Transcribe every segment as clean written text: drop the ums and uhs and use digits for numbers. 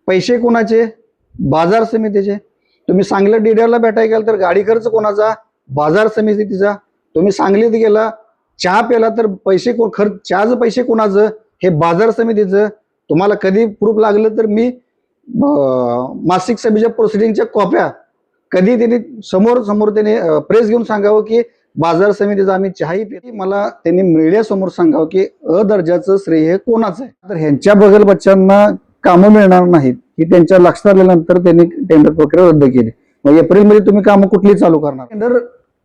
पैसे कोणाचे? बाजार समितीचे. तुम्ही सांगली डीडरला भेटायला गेला तर गाडी खर्च कोणाचा? बाजार समितीचा. तुम्ही सांगलीत गेला चहा प्याला तर पैसे खर्च चहाचे पैसे कोणाचं? हे बाजार समितीचं. तुम्हाला कधी प्रूफ लागलं तर मी मासिक सभेच्या प्रोसिडिंगच्या कॉप्या कधी त्यांनी समोर त्यांनी प्रेस घेऊन सांगावं की बाजार समितीचा आम्ही चहाही पितो. मला त्यांनी मीडियासमोर सांगावं की दर्जाचं श्रेय हे कोणाचं आहे. तर ह्यांच्या बगल बच्चांना कामं मिळणार नाहीत ही त्यांच्या लक्षात आल्यानंतर त्यांनी टेंडर प्रक्रिया रद्द केली. मग एप्रिलमध्ये तुम्ही कामं कुठली चालू करणार? टेंडर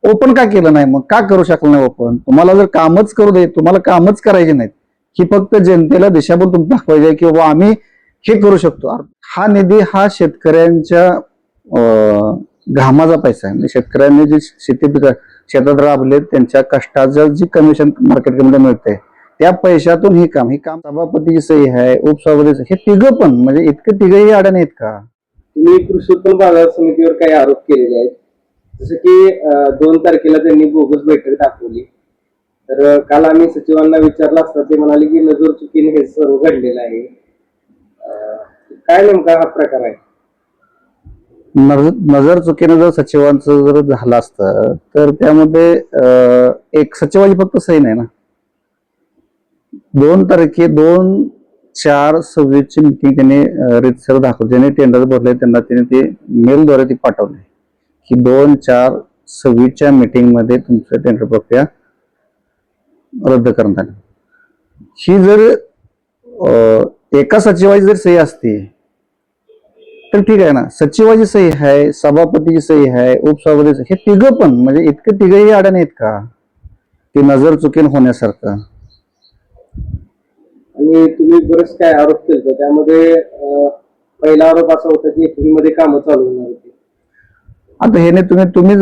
ओपन का केलं नाही? मग का करू शकलं नाही ओपन? तुम्हाला जर कामच करू दे, तुम्हाला कामच करायचे नाहीत, ही फक्त जनतेला दिशाभूल तुम्ही दाखवायचे की बाबा आम्ही हे करू शकतो. हा निधी हा शेतकऱ्यांच्या घामाचा पैसा आहे. म्हणजे शेतकऱ्यांनी जे शेतात राबले त्यांच्या कष्टाचं जी कमिशन मार्केट कमिटीला मिळते त्या पैशातून ही काम सभापतीची सही आहे, उपसभापतीची, हे तिघं पण म्हणजे इतके तिघही अडाणी आहेत का? तुम्ही कृषी उत्पन्न बाजार समितीवर काही आरोप केलेले आहेत, जसं की 2 तारखेला त्यांनी बोगस बैठक दाखवली. तर काल आम्ही सचिवांना विचारलं असता ते म्हणाले की नजर चुकीने हे सर्व घडलेलं आहे. काय नेमका हा प्रकार आहे? नजर चुकीने जर सचिवांचं जर झालं असतं तर त्यामध्ये एक सचिवाची फक्त सही नाही ना. 2 तारखे 2/4/26 ची मीटिंग त्यांनी रितसर दाखवली. ज्यांनी टेंडर भरले त्यांना त्यांनी ते मेलद्वारे ती पाठवली की 2/4/26 मीटिंग मध्ये तुमचं टेंडर प्रक्रिया रद्द करण्यात आली. ही जर एका सचिवाची जर सही असती तर ठीक आहे ना. सचिवाची सही आहे, सभापतीची सही आहे, उपसभापतीची, हे तिघं पण म्हणजे इतके तिघही अडाणी आहेत का की नजर चुकीने होण्यासारखं? आणि तुम्ही बरेच काय आरोप केले, त्यामध्ये पहिला आरोप असा होता की एप्रिलमध्ये कामं चालू होणार होती. आता हे तुम्ही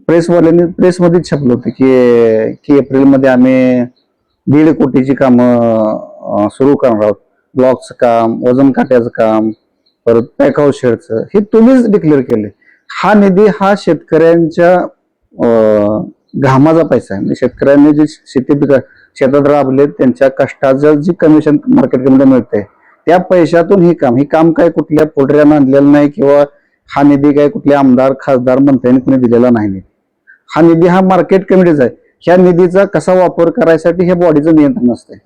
प्रेसवाल्यांनी प्रेसमध्येच छापलं होतं की एप्रिलमध्ये आम्ही 1.5 कोटीची कामं सुरू करणार आहोत. ब्लॉकचं काम, वजन काट्याचं काम, परत पॅक हाऊस शेडचं, हे तुम्हीच डिक्लेअर केले. हा निधी हा शेतकऱ्यांच्या घामाचा पैसा आहे. म्हणजे शेतकऱ्यांनी जे शेतात राबले त्यांच्या कष्टाचं जी कमिशन मार्केट कमिटीला मिळते त्या पैशातून ही काम काय कुठल्या पोटऱ्यानं आणलेलं नाही किंवा हा निधी काय कुठले आमदार खासदार मंत्र्यांनी कुणी दिलेला नाही. हा निधी हा मार्केट कमिटीचा आहे. ह्या निधीचा कसा वापर करायसाठी हे बॉडीचं नियंत्रण असते.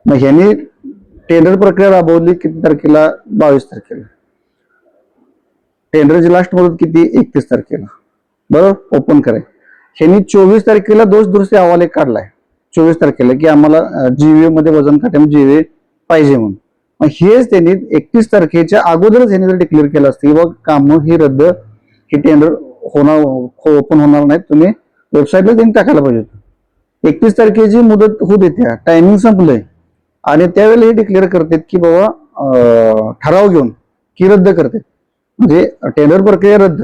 मग ह्यांनी टेंडर प्रक्रिया राबवली किती तारखेला? 22 तारखेला. टेंडरची लास्ट मुदत किती? 31 तारखेला. बरोबर, ओपन कराय. ह्यांनी 24 तारखेला दोष दुरुस्ती अहवाल एक काढलाय 24 तारखेला की आम्हाला जीवे मध्ये वजन काट्यामध्ये जीवे पाहिजे म्हणून. मग हेच त्यांनी 31 तारखेच्या अगोदरच ह्यांनी जर डिक्लेअर केलं असतं की बघ कामं ही रद्द, ही टेंडर ओपन होणार नाहीत, तुम्ही वेबसाईटला त्यांनी टाकायला पाहिजे होतं. 31 तारखेची मुदत होऊ देत्या, टायमिंग संपलंय आणि त्यावेळेला हे डिक्लेअर करतात की बाबा ठराव घेऊन की रद्द करतात. म्हणजे टेंडर प्रक्रिया रद्द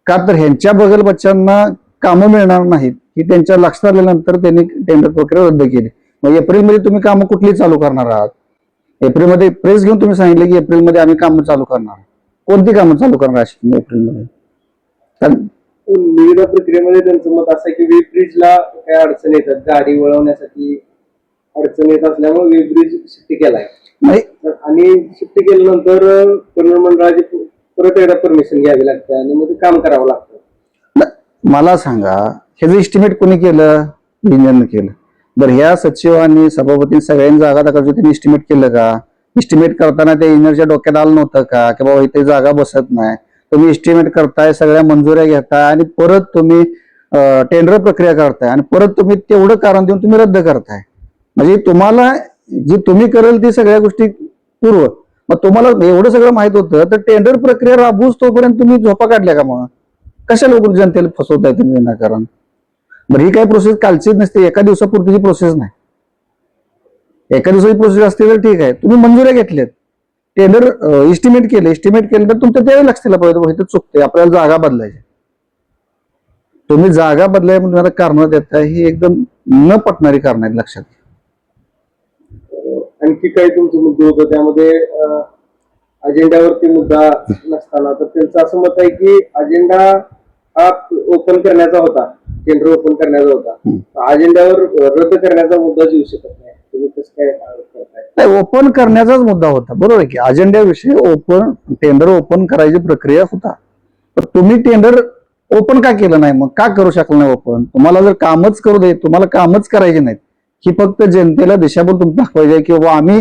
का? तर ह्यांच्या बगल बच्चांना कामं मिळणार नाहीत ही त्यांच्या लक्षात आल्यानंतर त्यांनी टेंडर प्रक्रिया रद्द केली. मग एप्रिलमध्ये तुम्ही कामं कुठली चालू करणार आहात? एप्रिलमध्ये प्रेस घेऊन तुम्ही सांगितलं की एप्रिलमध्ये आम्ही कामं चालू करणार. कोणती कामं चालू करणार अशी एप्रिलमध्ये? निविदा प्रक्रियेमध्ये त्यांचं मत असं आहे की वेब ब्रिजला काय अडचण येतात, गाडी वळवण्यासाठी अडचण येत असल्यामुळे वेब ब्रिज शिफ्ट केलाय आणि शिफ्ट केल्यानंतर परिवहन मंडळाची परत एकदा परमिशन घ्यावी लागते आणि मग काम करावं लागतं. मला सांगा, ह्याचं इस्टिमेट कोणी केलं? इंजिनियरने केलं. बरं, ह्या सचिवांनी सभापतींनी सगळ्यांनी जागा दाखवली, त्यांनी इस्टिमेट केलं का? इस्टिमेट करताना त्या इंजिनियरच्या डोक्यात आलं नव्हतं का की बाबा इथे जागा बसत नाही? तुम्ही इस्टिमेट करताय, सगळ्या मंजुऱ्या घेताय आणि परत तुम्ही टेंडर प्रक्रिया करताय आणि परत तुम्ही तेवढं कारण देऊन तुम्ही रद्द करताय. म्हणजे तुम्हाला जी तुम्ही करेल ती सगळ्या गोष्टी पूर्व, मग तुम्हाला एवढं सगळं माहित होतं तर टेंडर प्रक्रिया राबवूच तोपर्यंत तुम्ही झोपा काढल्या का? मग कशा लोक जनतेला फसवताय तुम्ही विनाकारण? बरं, ही काही प्रोसेस कालचीच नसते, एका दिवसापुरतीची प्रोसेस नाही. एका दिवसाची प्रोसेस असते तर ठीक आहे. तुम्ही मंजुऱ्या घेतल्यात, टेंडर इस्टिमेट केलं तर तुमचं त्यावेळी लक्ष दिलं पाहिजे इथं चुकते, आपल्याला जागा बदलायची. तुम्ही जागा बदलाय म्हणून तुम्हाला कारण देताय, ही एकदम न पटणारी कारण आहेत, लक्षात. आणखी काही तुमचं मुद्दे होतं त्यामध्ये अजेंड्यावरती मुद्दा नसताना तर त्यांचं असं मत आहे की अजेंडा हा ओपन करण्याचा होता, टेंडर ओपन करण्याचा होता, अजेंड्यावर रद्द करण्याचा मुद्दाच येऊ शकत नाही. तुम्ही कसं काय आरोप करताय? नाही, ओपन करण्याचाच मुद्दा होता, बरोबर आहे की अजेंड्याविषयी ओपन टेंडर ओपन करायची प्रक्रिया होता. तर तुम्ही टेंडर ओपन का केलं नाही, मग का करू शकलं नाही ओपन? तुम्हाला जर कामच करू दे, तुम्हाला कामच करायचे नाहीत, ही फक्त जनतेला दिशाभूल तुम्ही दाखवायची की बाबा आम्ही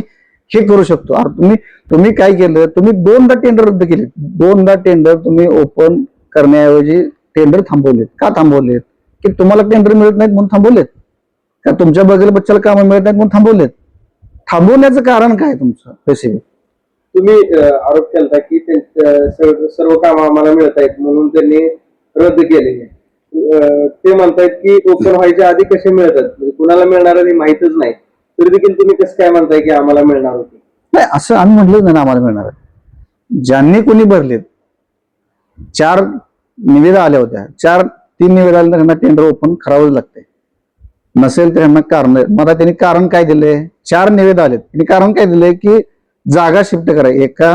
हे करू शकतो. अरे तुम्ही काय केलं, तुम्ही 2दा टेंडर रद्द केले. 2दा टेंडर तुम्ही ओपन करण्याऐवजी टेंडर थांबवलेत. का थांबवलेत? की तुम्हाला टेंडर मिळत नाहीत म्हणून थांबवलेत का? तुमच्या बगल बच्चाला कामं मिळत नाहीत म्हणून थांबवलेत? थांबवण्याचं कारण काय तुमचं स्पेसिफिक? तुम्ही आरोप केला की त्यांचं सर्व काम आम्हाला मिळत आहेत म्हणून त्यांनी रद्द केलेले. ते म्हणतायत की ओपन व्हायच्या आधी कसे मिळतात, म्हणजे कुणाला मिळणार हे माहितच नाही, तरी देखील तुम्ही कसं काय म्हणताय की आम्हाला मिळणार होते? नाही, असं आम्ही म्हटलंच नाही ना आम्हाला मिळणार आहे. ज्यांनी कोणी भरलेत, 4 निविदा आल्या होत्या, 3 निविदा आल्या, त्यांना टेंडर ओपन करावंच लागते. नसेल तर त्यांना कारण, मला त्यांनी कारण काय दिले? 4 निविदा आलेत, त्यांनी कारण काय दिले की जागा शिफ्ट कराय, एका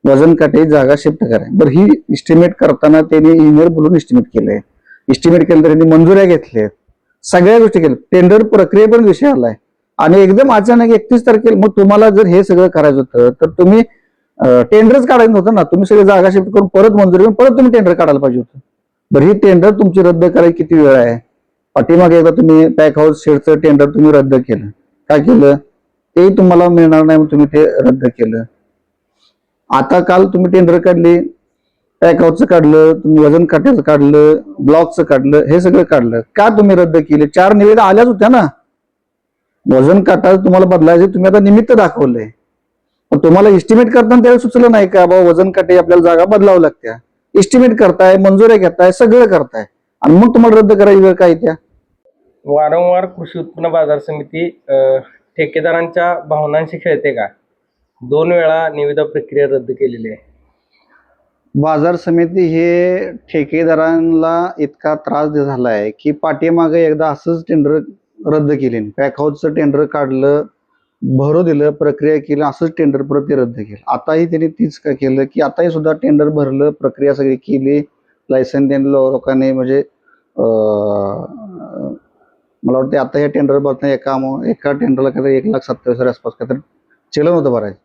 वजन काटे जागा शिफ्ट कराय. बरं, ही इस्टिमेट करताना त्यांनी इंजिनियर बोलून इस्टिमेट केलंय. इस्टिमेट केलं तर त्यांनी मंजुऱ्या घेतल्यात, सगळ्या गोष्टी केल्या, टेंडर प्रक्रियेपर्यंत विषय आलाय. आणि एकदम अचानक 31 तारखेला मग तुम्हाला जर हे सगळं करायचं होतं तर तुम्ही टेंडरच काढायचं नव्हतं ना. तुम्ही सगळे जागा शिफ्ट करून परत मंजुरी करून परत तुम्ही टेंडर काढायला पाहिजे होतं. बरं, ही टेंडर तुमची रद्द करायची किती वेळ आहे? पाठीमागे एकदा तुम्ही पॅक हाऊस शेडचं टेंडर तुम्ही रद्द केलं. काय केलं? ते तुम्हाला मिळणार नाही म्हणून तुम्ही ते रद्द केलं. आता काल तुम्ही टेंडर काढली, पॅक हाऊसचं काढलं, तुम्ही वजन काट्याचं काढलं, ब्लॉकचं काढलं, हे सगळं काढलं. का तुम्ही रद्द केले? 4 निविदा आल्याच होत्या ना. वजन काटा तुम्हाला बदलायचे, तुम्ही आता निमित्त दाखवलंय. पण तुम्हाला इस्टिमेट करताना त्यावेळी सुचलं नाही का बाबा वजन काटे आपल्याला जागा बदलावं लागत्या? इस्टिमेट करताय, मंजुऱ्या घेताय, सगळं करताय, आणि मग तुम्हाला रद्द करायची वेळ काय त्या? वारंवार कृषी उत्पन्न बाजार समिती ठेकेदारांच्या भावनांशी खेळते का? 2 वेळा निविदा प्रक्रिया रद्द केलेली आहे. बाजार समिती हे ठेकेदारांना इतका त्रास झालाय की पाठीमागे एकदा असंच टेंडर रद्द केले. पॅक हाऊसचं टेंडर काढलं, भरू दिलं, प्रक्रिया केली, असंच टेंडर परत ते रद्द केलं. आताही त्यांनी तीच काय केलं की आताही सुद्धा टेंडर भरलं, प्रक्रिया सगळी केली, लायसन त्यांनी लोकांनी म्हणजे मला वाटतं आता हे टेंडर भरताना एका टेंडरला काहीतरी 1,27,000 आसपास काहीतरी चलन होतं भरायचं.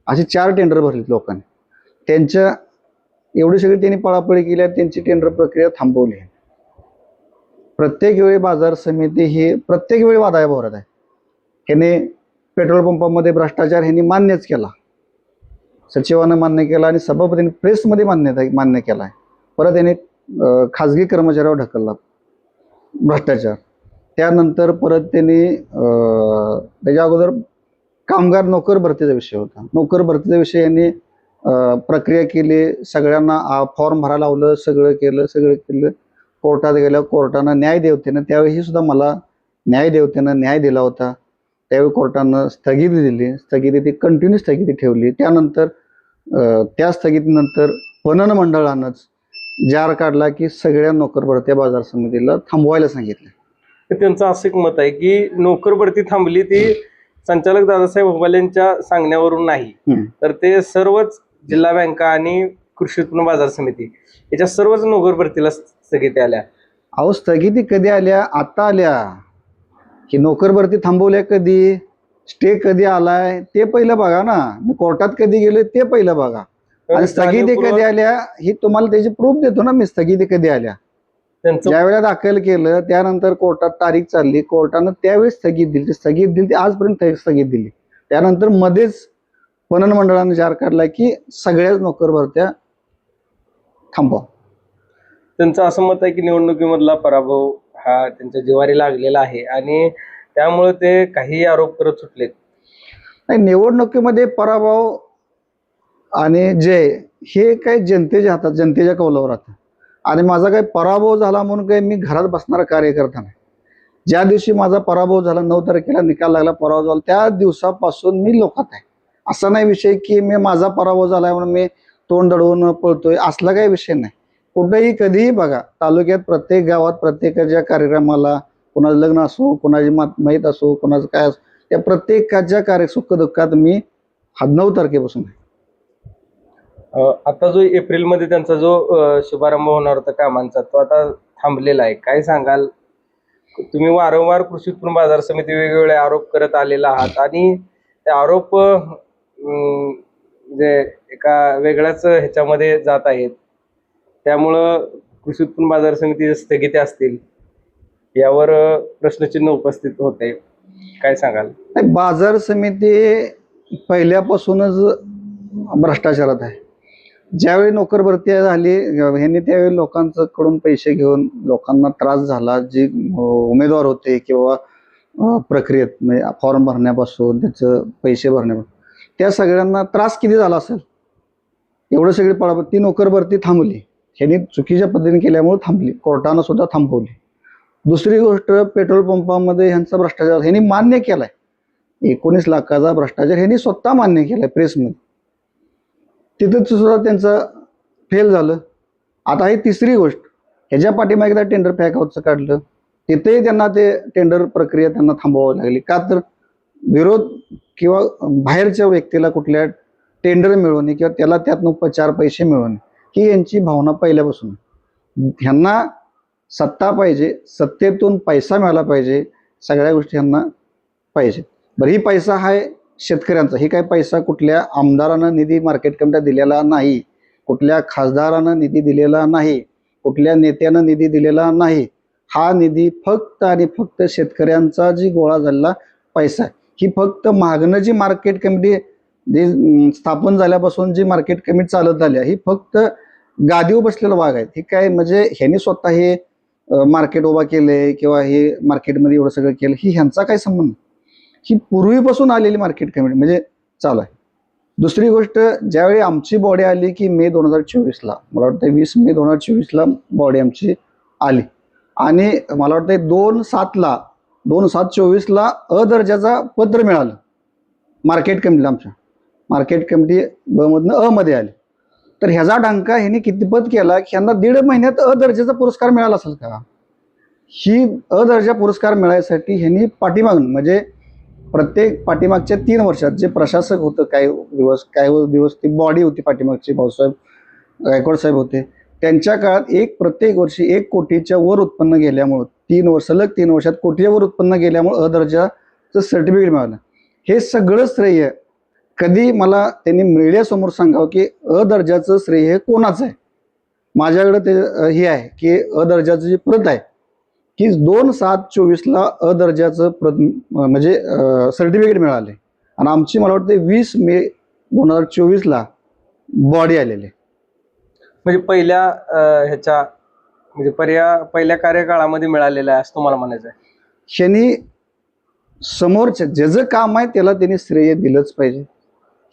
असे 4 टेंडर भरलेत लोकांनी. त्यांच्या एवढी सगळी त्यांनी पळापळी केल्या, त्यांची टेंडर प्रक्रिया थांबवली. प्रत्येक वेळी बाजार समिती ही प्रत्येक वेळी वादाया भरत आहे. ह्याने पेट्रोल पंपामध्ये भ्रष्टाचार ह्यांनी मान्यच केला, सचिवानं मान्य केला, आणि सभापतींनी प्रेसमध्ये मान्य केलाय. परत याने खाजगी कर्मचाऱ्यावर ढकलला भ्रष्टाचार. त्यानंतर परत त्यांनी त्याच्या अगोदर कामगार नोकर भरतीचा विषय होता. नोकर भरतीचा विषय यांनी प्रक्रिया केली, सगळ्यांना फॉर्म भरायला लावलं, सगळं केलं. कोर्टात गेलं, कोर्टानं न्याय देवतेनं, त्यावेळी सुद्धा मला न्याय देवतेनं न्याय दिला होता. त्यावेळी कोर्टानं स्थगिती दिली, ती कंटिन्यू स्थगिती ठेवली. त्यानंतर त्या स्थगितीनंतर पणन मंडळानंच जार काढला की सगळ्या नोकर भरत्या बाजार समितीला थांबवायला सांगितलं. तर त्यांचं असं एक मत आहे की नोकर भरती थांबली ती संचालक दादासाहेब हुबाले यांच्या सांगण्यावरून नाही, तर ते सर्वच जिल्हा बँका आणि कृषी उत्पन्न बाजार समिती याच्या सर्वच नोकर भरतीला स्थगिती आल्या. अहो, स्थगिती कधी आल्या? आता आल्या. की नोकर भरती थांबवल्या कधी, स्टे कधी आलाय ते पहिलं बघा ना. मी कोर्टात कधी गेले ते पहिलं बघा, आणि स्थगिती कधी आल्या ही तुम्हाला त्याची प्रूफ देतो ना मी. स्थगिती कधी आल्या, ज्या वेळेला दाखल केलं त्यानंतर कोर्टात तारीख चालली, कोर्टानं त्यावेळेस स्थगित दिली, आजपर्यंत स्थगित दिली. त्यानंतर मध्येच पणन मंडळानं जार काढला की सगळ्याच नोकर भरत्या थांबवा. त्यांचं असं मत आहे की निवडणुकीमधला पराभव हा त्यांच्या जिव्हारी लागलेला आहे आणि त्यामुळे ते काही आरोप करत सुटलेत. नाही, निवडणुकीमध्ये पराभव आणि जय हे काही जनतेच्या हातात, जनतेच्या कौलावर राहतं. आणि माझा काही पराभव झाला म्हणून काही मी घरात बसणारा कार्यकर्ता नाही. ज्या दिवशी माझा पराभव झाला, 9 तारखेला निकाल लागला, पराभव झाला, त्या दिवसापासून मी लोकात आहे. असा नाही विषय की मी माझा पराभव झालाय म्हणून मी तोंड दडवून पळतोय, असला काही विषय नाही. कुठेही कधीही बघा, तालुक्यात प्रत्येक गावात प्रत्येकाच्या कार्यक्रमाला, कोणाचं लग्न असो, कोणाची माहीत असो, कोणाचं काय असो, त्या प्रत्येकाच्या सुख दुःखात मी 9 तारखेपासून आहे. आता जो एप्रिलमध्ये त्यांचा जो शुभारंभ होणार होता कामांचा तो आता थांबलेला आहे, काय सांगाल? तुम्ही वारंवार कृषी उत्पन्न बाजार समिती वेगवेगळे आरोप करत आलेला आहात आणि ते आरोप म्हणजे एका वेगळ्याच ह्याच्यामध्ये जात आहेत. त्यामुळं कृषी उत्पन्न बाजार समिती स्थगिती असतील यावर प्रश्नचिन्ह उपस्थित होते. काय सांगाल? नाही, बाजार समिती पहिल्यापासूनच भ्रष्टाचारात आहे. ज्यावेळी नोकर भरती झाली ह्यांनी त्यावेळी लोकांकडून पैसे घेऊन लोकांना त्रास झाला. जे उमेदवार होते किंवा प्रक्रियेत म्हणजे फॉर्म भरण्यापासून त्याचं पैसे भरण्यापासून त्या सगळ्यांना त्रास किती झाला असेल. एवढं सगळी पळापळ ती नोकर भरती थांबली. ह्यांनी चुकीच्या पद्धतीने केल्यामुळे थांबली. कोर्टानं सुद्धा थांबवली. दुसरी गोष्ट, पेट्रोल पंपामध्ये ह्यांचा भ्रष्टाचार ह्यांनी मान्य केलाय. 19 लाखाचा भ्रष्टाचार ह्यांनी स्वतः मान्य केलाय प्रेसमध्ये. तिथं सुद्धा त्यांचं फेल झालं. आता ही तिसरी गोष्ट, ह्याच्या पाठीमागे एकदा टेंडर पॅक हाऊसचं काढलं. तिथेही त्यांना ते टेंडर प्रक्रिया त्यांना थांबवावी लागली. का तर विरोध किंवा बाहेरच्या व्यक्तीला कुठल्या टेंडर मिळवणे किंवा त्याला त्यातनं 4 पैसे मिळवणे ही यांची भावना पहिल्यापासून. ह्यांना सत्ता पाहिजे, सत्तेतून पैसा मिळाला पाहिजे, सगळ्या गोष्टी ह्यांना पाहिजे. बरं, ही पैसा आहे शेतकऱ्यांचा. ही काय पैसा कुठल्या आमदारानं निधी मार्केट कमिट्या दिलेला नाही, कुठल्या खासदारानं निधी दिलेला नाही, कुठल्या नेत्यानं निधी दिलेला नाही. हा निधी फक्त आणि फक्त शेतकऱ्यांचा जी गोळा झालेला पैसा आहे. ही फक्त मागणं जी मार्केट कमिटी जी स्थापन झाल्यापासून जी मार्केट कमिटी चालत आली ही फक्त गादीवर बसलेला भाग आहे. ही काय म्हणजे ह्यांनी स्वतः हे मार्केट उभा केले किंवा हे मार्केटमध्ये एवढं सगळं केलं ही ह्यांचा काय संबंध. ही पूर्वीपासून आलेली मार्केट कमिटी म्हणजे चालू आहे. दुसरी गोष्ट, ज्यावेळी आमची बॉडी आली की मे 2024ला, मला वाटतं 20 मे 2024ला बॉडी आमची आली आणि मला वाटतं 2/7/24ला दर्जाचा पत्र मिळालं मार्केट कमिटीला. आमच्या मार्केट कमिटी ब मधनं अ मध्ये आली. तर ह्याचा डंका ह्यांनी कितपत केला की ह्यांना 1.5 महिन्यात दर्जाचा पुरस्कार मिळाला असेल का. ही दर्जा पुरस्कार मिळायसाठी ह्यांनी पाठीमागून म्हणजे प्रत्येक पाठीमागच्या 3 वर्षात जे प्रशासक होतं काही दिवस ती बॉडी होती पाठीमागची, भाऊसाहेब गायकवाड साहेब होते, त्यांच्या काळात प्रत्येक वर्षी 1 कोटीच्या वर उत्पन्न गेल्यामुळं 3 वर्ष सलग 3 वर्षात कोटीच्या वर उत्पन्न गेल्यामुळं दर्जाचं सर्टिफिकेट मिळालं. हे सगळं श्रेय कधी मला त्यांनी मीडियासमोर सांगावं की दर्जाचं श्रेय हे कोणाचं आहे. माझ्याकडे ते हे आहे की दर्जाचं जी प्रत आहे की 2/7/24ला दर्जाचं म्हणजे सर्टिफिकेट मिळाले आणि आमची मला वाटतं 20 मे 2024ला बॉडी आलेली. म्हणजे पहिल्या ह्याच्या म्हणजे पहिल्या कार्यकाळामध्ये मिळालेलं आहे असं तुम्हाला म्हणायचं आहे. ह्यांनी समोरच्या ज्याचं काम आहे त्याला त्यांनी श्रेय दिलंच पाहिजे.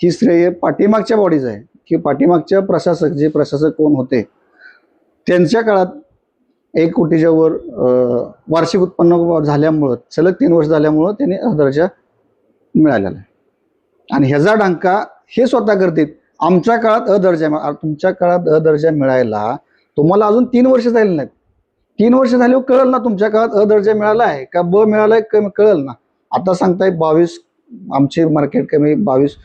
ही श्रेय पाठीमागच्या बॉडीज आहे की पाठीमागच्या प्रशासक कोण होते त्यांच्या काळात 1 कोटीच्या वर वार्षिक उत्पन्न झाल्यामुळं सलग 3 वर्ष झाल्यामुळं त्यांनी दर्जा मिळालेला आहे. आणि ह्याचा डंका हे स्वतः करतील. आमच्या काळात दर्जा, तुमच्या काळात दर्जा मिळायला तुम्हाला अजून 3 वर्ष झाली नाहीत. 3 वर्ष झाल्यावर कळलं ना तुमच्या काळात दर्जा मिळाला आहे का ब मिळालाय कळलं ना. आता सांगताय 22 आमचे मार्केट कमी 22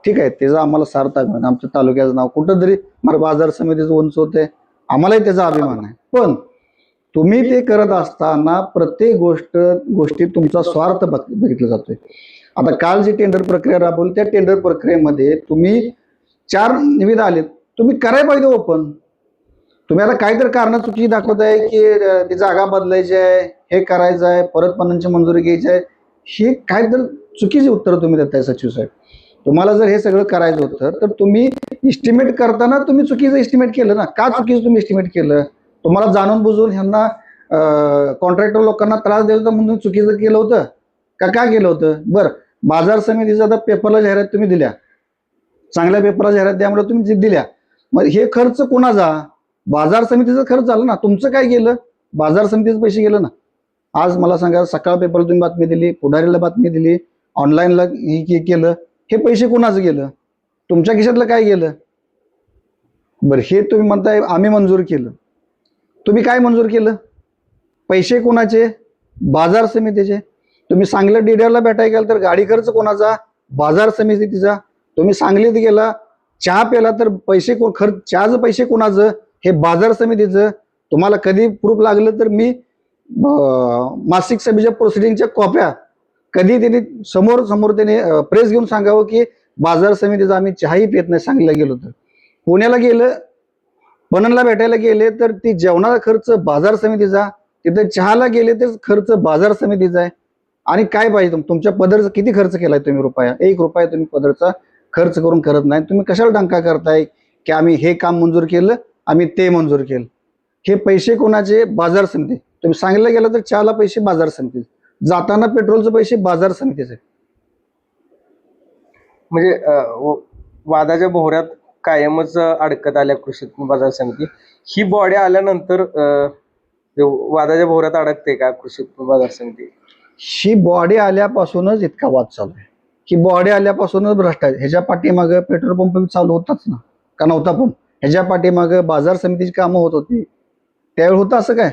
ठीक आहे, त्याचं आम्हाला सार्थ आहे. आमच्या तालुक्याचं नाव कुठंतरी बाजार समितीचं उंच होते, आम्हालाही त्याचा अभिमान आहे. पण तुम्ही ते करत असताना प्रत्येक गोष्टी तुमचा स्वार्थ बघितला जातोय. आता काल जी टेंडर प्रक्रिया राबवली त्या टेंडर प्रक्रियेमध्ये तुम्ही 4 निविदा आलेत, तुम्ही करायला पाहिजे ओपन. तुम्ही आता काहीतरी कारण चुकी दाखवताय की ती जागा बदलायची आहे, हे करायचं आहे, परत पन्नांची मंजुरी घ्यायची आहे. ही काहीतरी चुकीची उत्तरं तुम्ही देताय सचिव साहेब. तुम्हाला जर हे सगळं करायचं होतं तर तुम्ही इस्टिमेट करताना तुम्ही चुकीचं इस्टिमेट केलं ना. का चुकीचं तुम्ही इस्टिमेट केलं. तुम्हाला जाणून बुजून ह्यांना कॉन्ट्रॅक्टर लोकांना त्रास द्यायला होता म्हणून चुकीचं केलं होतं का केलं होतं. बरं, बाजार समितीचा आता पेपरला जाहिरात तुम्ही दिल्या, चांगल्या पेपरला जाहिरात द्यामुळे तुम्ही दिल्या. मग हे खर्च कोणाचा. बाजार समितीचा खर्च झाला ना. तुमचं काय गेलं. बाजार समितीचे पैसे गेलं ना. आज मला सांगा, सकाळ पेपरला तुम्ही बातमी दिली, पुढारीला बातमी दिली, ऑनलाईनला हे केलं, हे पैसे कोणाचं गेलं. तुमच्या खिशातलं काय गेलं. बरं, हे तुम्ही म्हणताय आम्ही मंजूर केलं. तुम्ही काय मंजूर केलं. पैसे कोणाचे. बाजार समितीचे. तुम्ही सांगलीला डीडीआरला भेटायला गेला तर गाडी खर्च कोणाचा. बाजार समितीचा. तुम्ही सांगलीत गेला चहा प्याला तर पैसे चहाचे पैसे कोणाचं. हे बाजार समितीचं. तुम्हाला कधी प्रूफ लागलं तर मी मासिक सभेच्या प्रोसिडिंगच्या कॉप्या कधी त्यांनी समोर समोर त्याने प्रेस घेऊन सांगावं की बाजार समितीचा आम्ही चहाही पित नाही सांगलीला गेलो तर. पुण्याला गेलं, पणनला भेटायला गेले तर ती जेवणाचा खर्च बाजार समितीचा, तिथे चहाला गेले तर खर्च बाजार समितीचा आहे. आणि काय पाहिजे तुमच्या पदरचा किती खर्च केलाय तुम्ही रुपया? 1 रुपया तुम्ही पदरचा खर्च करून करत नाही. तुम्ही कशाला टंका करताय की आम्ही हे काम मंजूर केलं, आम्ही ते मंजूर केलं? हे पैसे कोणाचे? बाजार समिती. तुम्ही सांगितलं गेलं तर चहाला पैसे बाजार समिती, जाताना पेट्रोलचे पैसे बाजार समितीचे. म्हणजे वादाच्या भोवऱ्यात कायमच अडकत आल्या कृषी उत्पन्न बाजार समिती. ही बॉडी आल्यानंतर वादाच्या भोवऱ्यात अडकते का कृषी उत्पन्न बाजार समिती? ही बॉडी आल्यापासूनच इतका वाद चालू आहे. ही बॉडी आल्यापासूनच भ्रष्टाचार. ह्याच्या पाठीमागं पेट्रोल पंप चालू होताच ना, का नव्हता पंप? ह्याच्या पाठीमागं बाजार समितीची कामं होत होती, त्यावेळी होतं असं काय?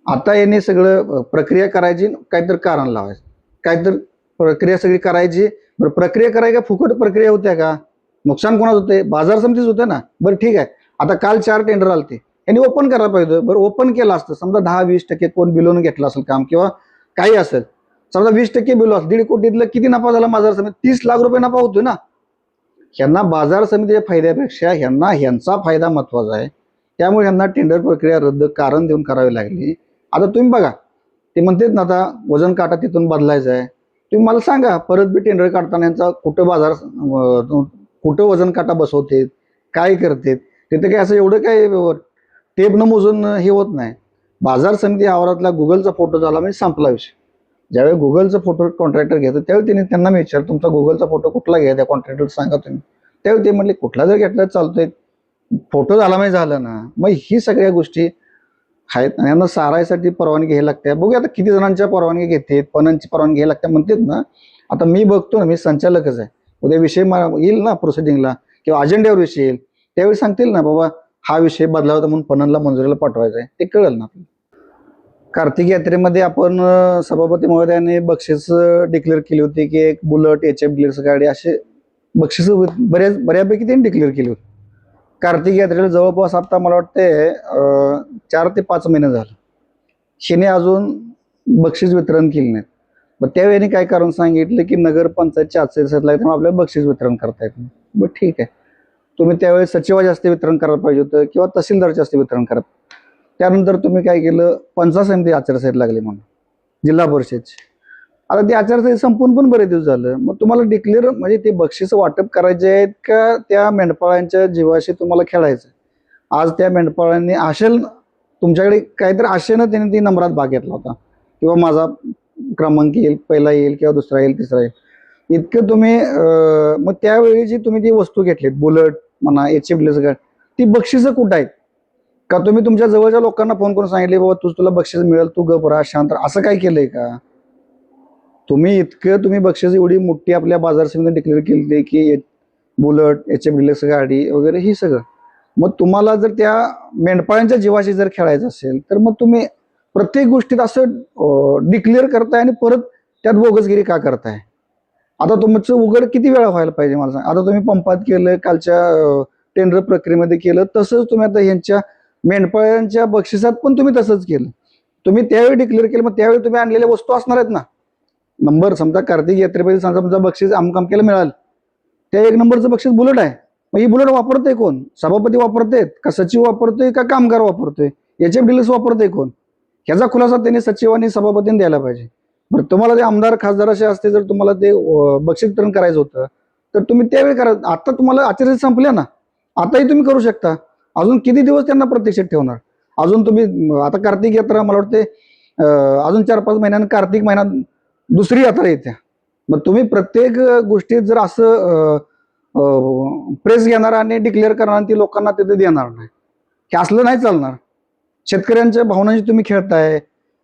आता यांनी सगळं प्रक्रिया करायची, काहीतरी कारण लावायचं, काहीतरी प्रक्रिया सगळी करायची. बरं, प्रक्रिया करायची का फुकट प्रक्रिया होत्या का? नुकसान कोणाच होते? बाजार समितीच होते ना. बरं ठीक आहे, आता काल 4 टेंडर आलते, यांनी ओपन करायला पाहिजे. बरं, ओपन केलं असतं, समजा 10-20% कोण बिलोनं घेतलं असेल काम किंवा काही असेल, समजा 20% बिलो असेल, 1.5 कोटीतलं किती नफा झाला बाजार समिती? 30 लाख रुपये नफा होतोय ना. ह्यांना बाजार समितीच्या फायद्यापेक्षा ह्यांचा फायदा महत्वाचा आहे. त्यामुळे ह्यांना टेंडर प्रक्रिया रद्द कारण देऊन करावी लागली. आता तुम्ही बघा, ते म्हणतात ना आता वजन काटा तिथून बदलायचा आहे. तुम्ही मला सांगा, परत बी टेंडर काढताना यांचा कुठं वजन काटा बसवते, काय करते? तिथे काय असं एवढं काय टेप न मोजून हे होत नाही. बाजार समिती आवारातला गुगलचा फोटो झाला म्हणजे संपला विषय. ज्यावेळी गुगलचा फोटो कॉन्ट्रॅक्टर घेतो त्यावेळी त्यांना मी विचार, तुमचा गुगलचा फोटो कुठला घ्या त्या कॉन्ट्रॅक्टर सांगा तुम्ही. त्यावेळी ते म्हणले कुठला जर घेतला चालतोय, फोटो झाला म्हणजे झालं ना. मग ही सगळ्या गोष्टी आहेत. यांना सारायसाठी परवानगी घ्यायला लागते. बघूया आता किती जणांच्या परवानगी घेते, पणनची परवानगी घ्यायला लागते म्हणतात ना. आता मी बघतो ना, मी संचालकच आहे. उद्या विषय येईल ना प्रोसिडिंगला किंवा अजेंड्यावर विषय येईल, त्यावेळी सांगतील ना बाबा हा विषय बदला होता म्हणून पणनला मंजुरीला पाठवायचा आहे, ते कळेल ना. कार्तिक यात्रेमध्ये आपण सभापती महोदयाने बक्षीस डिक्लेअर केली होती की एक बुलट, HF डिलक्स गाडी, असे बक्षीस बऱ्यापैकी त्यांनी डिक्लेअर केली होती. कार्तिक यात्रेला जवळपास आता मला वाटते 4 ते 5 महिने झाले, शिने अजून बक्षीस वितरण केले नाहीत. मग त्यावेळी काय कारण सांगितलं की नगरपंचायतच्या आचारसंहितेला त्यामुळे आपल्याला बक्षीस वितरण करता येत नाही. बरं ठीक आहे, तुम्ही त्यावेळेस सचिवाच्या हस्ते वितरण करायला पाहिजे होतं किंवा तहसीलदारच्या हस्ते वितरण करत. त्यानंतर तुम्ही काय केलं, पंचायत समिती आचारसंहिता लागली म्हणून जिल्हा परिषदची. आता ती आचारसंहिता संपून पण बरेच दिवस झालं. मग तुम्हाला डिक्लेअर म्हणजे ते बक्षीस वाटप करायचे आहेत का त्या मेंढपाळांच्या जीवाशी तुम्हाला खेळायचं? आज त्या मेंढपाळांनी तुमच्याकडे काहीतरी आशेनं त्यांनी ती नंबरात भाग घेतला होता किंवा माझा क्रमांक येईल, पहिला येईल किंवा दुसरा येईल, तिसरा येईल, इतकं तुम्ही मग त्यावेळी जी तुम्ही ती वस्तू घेतलीत, बुलट म्हणा, HF डिलक्स गाडी, ती बक्षिसं कुठं आहेत? का तुम्ही तुमच्या जवळच्या लोकांना फोन करून सांगितले बाबा तुला बक्षीस मिळेल, तू गप राहा, शांत राहा, असं काय केलंय का? तुम्ही बक्षीस एवढी मोठी आपल्या बाजार समितीने डिक्लेअर केली की बुलट, HF डिलक्स गाडी वगैरे ही सगळं. मग तुम्हाला जर त्या मेंढपाळांच्या जीवाशी जर खेळायचं असेल तर मग तुम्ही प्रत्येक गोष्टीत असं डिक्लेअर करताय आणि परत त्यात बोगसगिरी का करताय? आता तुमचं उघड किती वेळा व्हायला पाहिजे मला सांग. आता तुम्ही पंपात केलं, कालच्या टेंडर प्रक्रियेमध्ये केलं, तसंच तुम्ही आता ह्यांच्या मेंढपाळांच्या बक्षिसात पण तुम्ही तसंच केलं. तुम्ही त्यावेळी डिक्लेअर केलं, मग त्यावेळी तुम्ही आणलेल्या वस्तू असणार आहेत ना. नंबर समजा कार्तिक यात्रेमध्ये समजा बक्षीस आमकामकेला मिळालं, त्या 1 नंबरचं बक्षीस बुलट आहे. मग ही बुलट वापरतोय कोण? सभापती वापरतेत का सचिव वापरतोय का कामगार वापरतोय? HF डिलक्स वापरतोय कोण? ह्याचा खुलासा त्यांनी सचिवांनी सभापतींनी द्यायला पाहिजे. बरं, तुम्हाला ते आमदार खासदार असे असते, जर तुम्हाला ते बक्षीस वितरण करायचं होतं तर तुम्ही त्यावेळी करा. आता तुम्हाला आचारसंहिता संपल्या ना, आताही तुम्ही करू शकता. अजून किती दिवस त्यांना प्रतीक्षेत ठेवणार? अजून तुम्ही आता कार्तिक यात्रा मला वाटते अजून 4-5 महिन्यानं कार्तिक महिन्यात दुसरी यात्रा येत्या. मग तुम्ही प्रत्येक गोष्टीत जर असं प्रेस घेणार आणि डिक्लेअर करणार आणि ती लोकांना तिथे देणार नाही, हे असलं नाही चालणार. शेतकऱ्यांच्या भावनांशी तुम्ही खेळताय.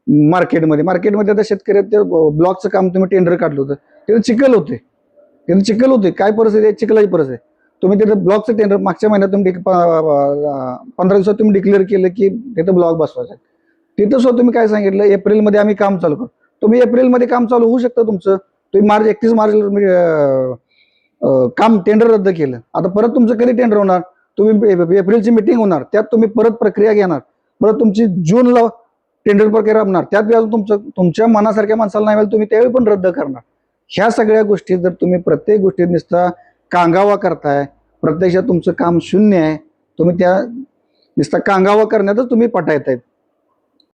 मार्केटमध्ये आता शेतकरी ब्लॉकचं काम तुम्ही टेंडर काढलं होतं, तिथे चिखल होते. काय परिस्थिती आहे? चिखलाची परिस्थिती आहे. तुम्ही तिथे ब्लॉकचं टेंडर मागच्या महिन्यात तुम्ही 15 दिवसात तुम्ही डिक्लेअर केलं की तिथे ब्लॉक बसवायचा. तिथं सुद्धा तुम्ही काय सांगितलं, एप्रिलमध्ये आम्ही काम चालू करू. तुम्ही एप्रिलमध्ये काम चालू होऊ शकतं तुमचं. तुम्ही 31 मार्चला काम टेंडर रद्द केलं. आता परत तुमचं कधी टेंडर होणार? तुम्ही एप्रिलची मिटिंग होणार, त्यात तुम्ही परत प्रक्रिया घेणार, परत तुमची जूनला टेंडर प्रक्रिया राबणार, त्यात बी अजून तुमच्या मनासारख्या माणसाला नाही मिळालं तुम्ही त्यावेळी पण रद्द करणार. ह्या सगळ्या गोष्टी जर तुम्ही प्रत्येक गोष्टीत नुसता कांगावा करताय, प्रत्यक्षात तुमचं काम शून्य आहे, तुम्ही त्या नुसता कांगावा करण्यातच तुम्ही पटायतायत.